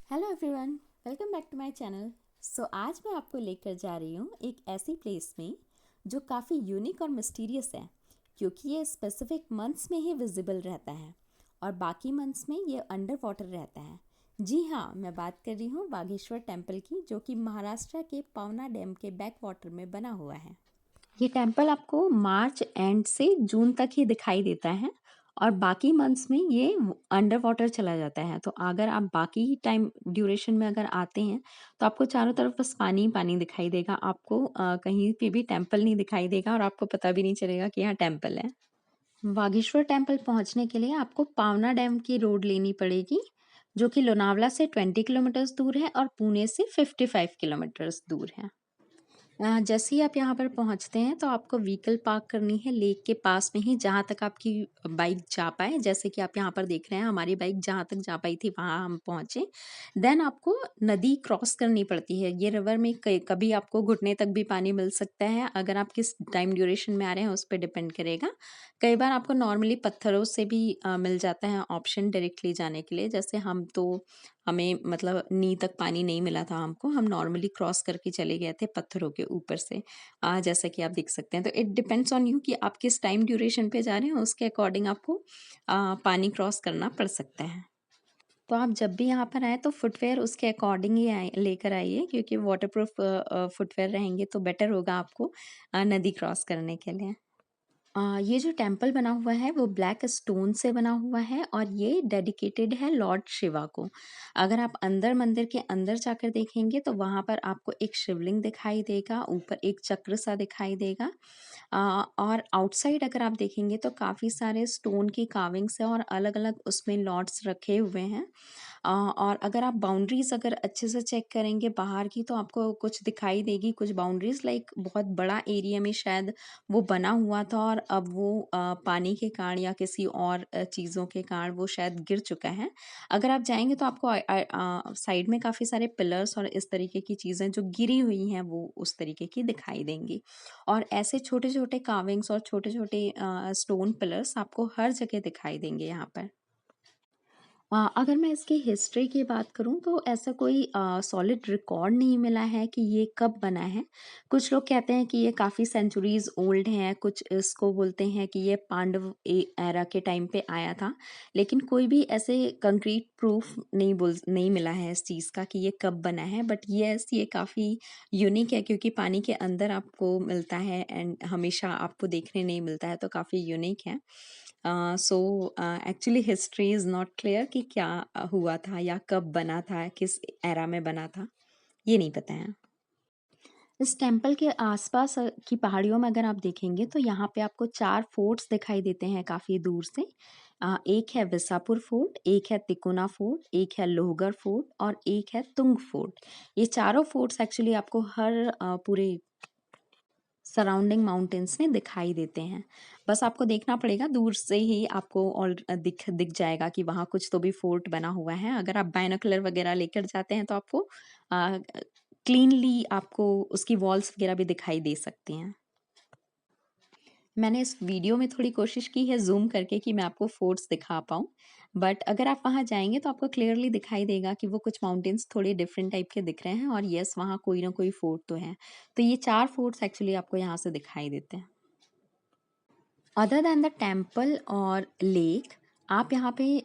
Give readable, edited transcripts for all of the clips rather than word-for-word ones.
Hello everyone, welcome back to my channel. आज मैं आपको लेकर जा रही हूँ एक ऐसी प्लेस में जो काफ़ी यूनिक और मिस्टीरियस है, क्योंकि ये स्पेसिफिक मंथ्स में ही विजिबल रहता है और बाकी मंथ्स में ये अंडर वाटर रहता है। जी हाँ, मैं बात कर रही हूँ बागेश्वर टेम्पल की, जो कि महाराष्ट्र के पवना डैम के बैक वाटर में बना हुआ है। ये टेम्पल आपको मार्च एंड से जून तक ही दिखाई देता है और बाकी मंथ्स में ये अंडर वाटर चला जाता है। तो अगर आप बाकी टाइम ड्यूरेशन में अगर आते हैं तो आपको चारों तरफ बस पानी ही पानी दिखाई देगा। आपको कहीं पे भी टेम्पल नहीं दिखाई देगा और आपको पता भी नहीं चलेगा कि यहाँ टेम्पल है। बागेश्वर टेम्पल पहुंचने के लिए आपको पावना डैम की रोड लेनी पड़ेगी, जो कि लोनावला से 20 किलोमीटर्स दूर है और पुणे से 55 किलोमीटर्स दूर है। जैसे ही आप यहाँ पर पहुँचते हैं तो आपको व्हीकल पार्क करनी है लेक के पास में ही, जहाँ तक आपकी बाइक जा पाए। जैसे कि आप यहाँ पर देख रहे हैं, हमारी बाइक जहाँ तक जा पाई थी वहाँ हम पहुँचे। देन आपको नदी क्रॉस करनी पड़ती है। ये रिवर में कभी आपको घुटने तक भी पानी मिल सकता है, अगर आप किस टाइम ड्यूरेशन में आ रहे हैं उस पर डिपेंड करेगा। कई बार आपको नॉर्मली पत्थरों से भी मिल जाता है ऑप्शन डायरेक्टली जाने के लिए। जैसे हमें मतलब नी तक पानी नहीं मिला था हमको, हम नॉर्मली क्रॉस करके चले गए थे पत्थरों के ऊपर से। जैसा कि आप देख सकते हैं, तो इट डिपेंड्स ऑन यू कि आप किस टाइम ड्यूरेशन पे जा रहे हैं, उसके अकॉर्डिंग आपको पानी क्रॉस करना पड़ सकता है। तो आप जब भी यहाँ पर आए तो फुटवेयर उसके अकॉर्डिंग ही लेकर आइए, क्योंकि वाटरप्रूफ फुटवेयर रहेंगे तो बेटर होगा आपको नदी क्रॉस करने के लिए। ये जो टेम्पल बना हुआ है वो ब्लैक स्टोन से बना हुआ है और ये डेडिकेटेड है लॉर्ड शिवा को। अगर आप अंदर मंदिर के अंदर जाकर देखेंगे तो वहाँ पर आपको एक शिवलिंग दिखाई देगा, ऊपर एक चक्र सा दिखाई देगा। और आउटसाइड अगर आप देखेंगे तो काफ़ी सारे स्टोन की कार्विंग्स है और अलग अलग उसमें लॉर्ड्स रखे हुए हैं। और अगर आप बाउंड्रीज अगर अच्छे से चेक करेंगे बाहर की, तो आपको कुछ दिखाई देगी, कुछ बाउंड्रीज लाइक बहुत बड़ा एरिया में शायद वो बना हुआ था और अब वो पानी के कारण या किसी और चीज़ों के कारण वो शायद गिर चुका है। अगर आप जाएँगे तो आपको साइड में काफ़ी सारे पिलर्स और इस तरीके की चीज़ें जो गिरी हुई हैं वो उस तरीके की दिखाई देंगी। और ऐसे छोटे-छोटे कार्विंग्स और छोटे-छोटे स्टोन पिलर्स आपको हर जगह दिखाई देंगे यहाँ पर। अगर मैं इसकी हिस्ट्री की बात करूँ तो ऐसा कोई सॉलिड रिकॉर्ड नहीं मिला है कि ये कब बना है। कुछ लोग कहते हैं कि ये काफ़ी सेंचुरीज़ ओल्ड है, कुछ इसको बोलते हैं कि ये पांडव एरा के टाइम पे आया था। लेकिन कोई भी ऐसे कंक्रीट प्रूफ नहीं मिला है इस चीज़ का कि ये कब बना है। बट येस, ये काफ़ी यूनिक है क्योंकि पानी के अंदर आपको मिलता है एंड हमेशा आपको देखने नहीं मिलता है, तो काफ़ी यूनिक है। So actually history is not clear कि क्या हुआ था या कब बना था, किस एरा में बना था, ये नहीं पता है। इस टेम्पल के आसपास की पहाड़ियों में अगर आप देखेंगे तो यहाँ पे आपको 4 फोर्ट्स दिखाई देते हैं काफ़ी दूर से। एक है विसापुर फोर्ट, एक है तिकोना फोर्ट, एक है लोहगढ़ फोर्ट और एक है तुंग फोर्ट। ये चारों फोर्ट्स एक्चुअली आपको हर पूरे सराउंडिंग माउंटेन्स में दिखाई देते हैं। बस आपको देखना पड़ेगा, दूर से ही आपको ऑल दिख दिख जाएगा कि वहाँ कुछ तो भी फोर्ट बना हुआ है। अगर आप बाइनोकुलर वगैरह लेकर जाते हैं तो आपको क्लीनली आपको उसकी वॉल्स वगैरह भी दिखाई दे सकती हैं। मैंने इस वीडियो में थोड़ी कोशिश की है ज़ूम करके कि मैं आपको फोर्ट्स दिखा पाऊँ, बट अगर आप वहाँ जाएँगे तो आपको क्लियरली दिखाई देगा कि वो कुछ माउंटेन्स थोड़े डिफरेंट टाइप के दिख रहे हैं और येस, वहाँ कोई ना कोई फोर्ट तो है। तो ये 4 फोर्ट्स एक्चुअली आपको यहाँ से दिखाई देते हैं। अदर दैन द टेम्पल और लेक, आप यहाँ पे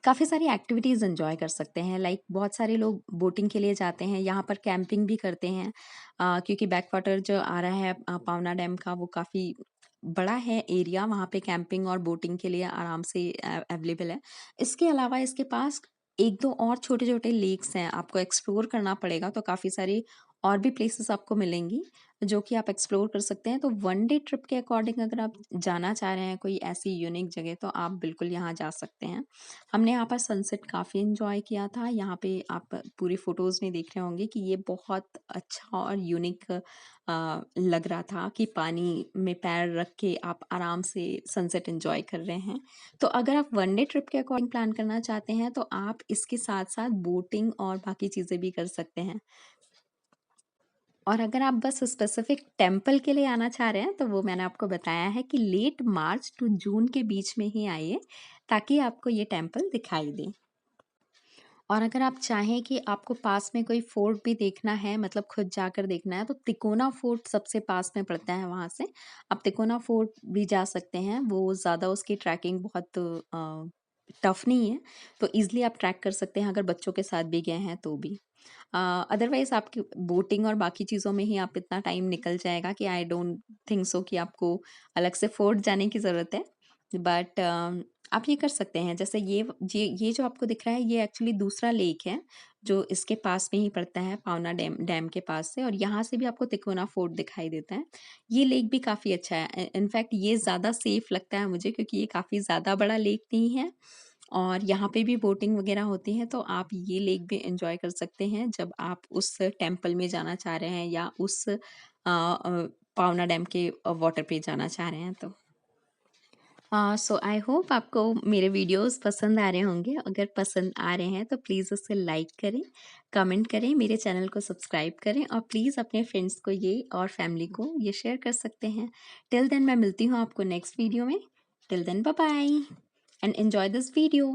काफ़ी सारी एक्टिविटीज़ एंजॉय कर सकते हैं। लाइक बहुत सारे लोग बोटिंग के लिए जाते हैं, यहाँ पर कैंपिंग भी करते हैं। क्योंकि बैक वाटर जो आ रहा है पावना डैम का, वो काफ़ी बड़ा है एरिया, वहाँ पे कैंपिंग और बोटिंग के लिए आराम से अवेलेबल है। इसके अलावा इसके पास 1-2 और छोटे-छोटे लेक्स हैं, आपको एक्सप्लोर करना पड़ेगा, तो काफ़ी सारी और भी प्लेसेस आपको मिलेंगी जो कि आप एक्सप्लोर कर सकते हैं। तो वन डे ट्रिप के अकॉर्डिंग अगर आप जाना चाह रहे हैं कोई ऐसी यूनिक जगह, तो आप बिल्कुल यहाँ जा सकते हैं। हमने यहाँ पर सनसेट काफ़ी एंजॉय किया था। यहाँ पे आप पूरी फोटोज़ में देख रहे होंगे कि ये बहुत अच्छा और यूनिक लग रहा था कि पानी में पैर रख के आप आराम से सनसेट एंजॉय कर रहे हैं। तो अगर आप वन डे ट्रिप के अकॉर्डिंग प्लान करना चाहते हैं तो आप इसके साथ साथ बोटिंग और बाकी चीज़ें भी कर सकते हैं। और अगर आप बस स्पेसिफिक टेम्पल के लिए आना चाह रहे हैं तो वो मैंने आपको बताया है कि लेट मार्च टू जून के बीच में ही आइए, ताकि आपको ये टेम्पल दिखाई दे। और अगर आप चाहें कि आपको पास में कोई फोर्ट भी देखना है, मतलब खुद जाकर देखना है, तो तिकोना फोर्ट सबसे पास में पड़ता है वहाँ से। आप तिकोना फोर्ट भी जा सकते हैं, वो ज़्यादा उसकी ट्रैकिंग बहुत टफ नहीं है, तो ईज़िली आप ट्रैक कर सकते हैं अगर बच्चों के साथ भी गए हैं तो भी। अदरवाइज़ आपकी बोटिंग और बाकी चीज़ों में ही आप इतना टाइम निकल जाएगा कि आई डोंट थिंक सो कि आपको अलग से फोर्ट जाने की ज़रूरत है। बट आप ये कर सकते हैं, जैसे ये जो आपको दिख रहा है, ये एक्चुअली दूसरा लेक है, जो इसके पास में ही पड़ता है, पावना डैम डैम के पास से, और यहाँ से भी आपको तिकोना फोर्ट दिखाई देता है। ये लेक भी काफ़ी अच्छा है। इनफैक्ट ये ज़्यादा सेफ लगता है मुझे, क्योंकि ये काफ़ी ज़्यादा बड़ा लेक नहीं है और यहाँ पे भी बोटिंग वगैरह होती है, तो आप ये लेक भी एंजॉय कर सकते हैं जब आप उस टेम्पल में जाना चाह रहे हैं या उस पावना डैम के वाटर पे जाना चाह रहे हैं तो। सो आई होप आपको मेरे वीडियोस पसंद आ रहे होंगे। अगर पसंद आ रहे हैं तो प्लीज़ उसे लाइक करें, कमेंट करें, मेरे चैनल को सब्सक्राइब करें और प्लीज़ अपने फ्रेंड्स को ये और फैमिली को ये शेयर कर सकते हैं। टिल देन मैं मिलती हूँ आपको नेक्स्ट वीडियो में। Till then bye bye and enjoy this video.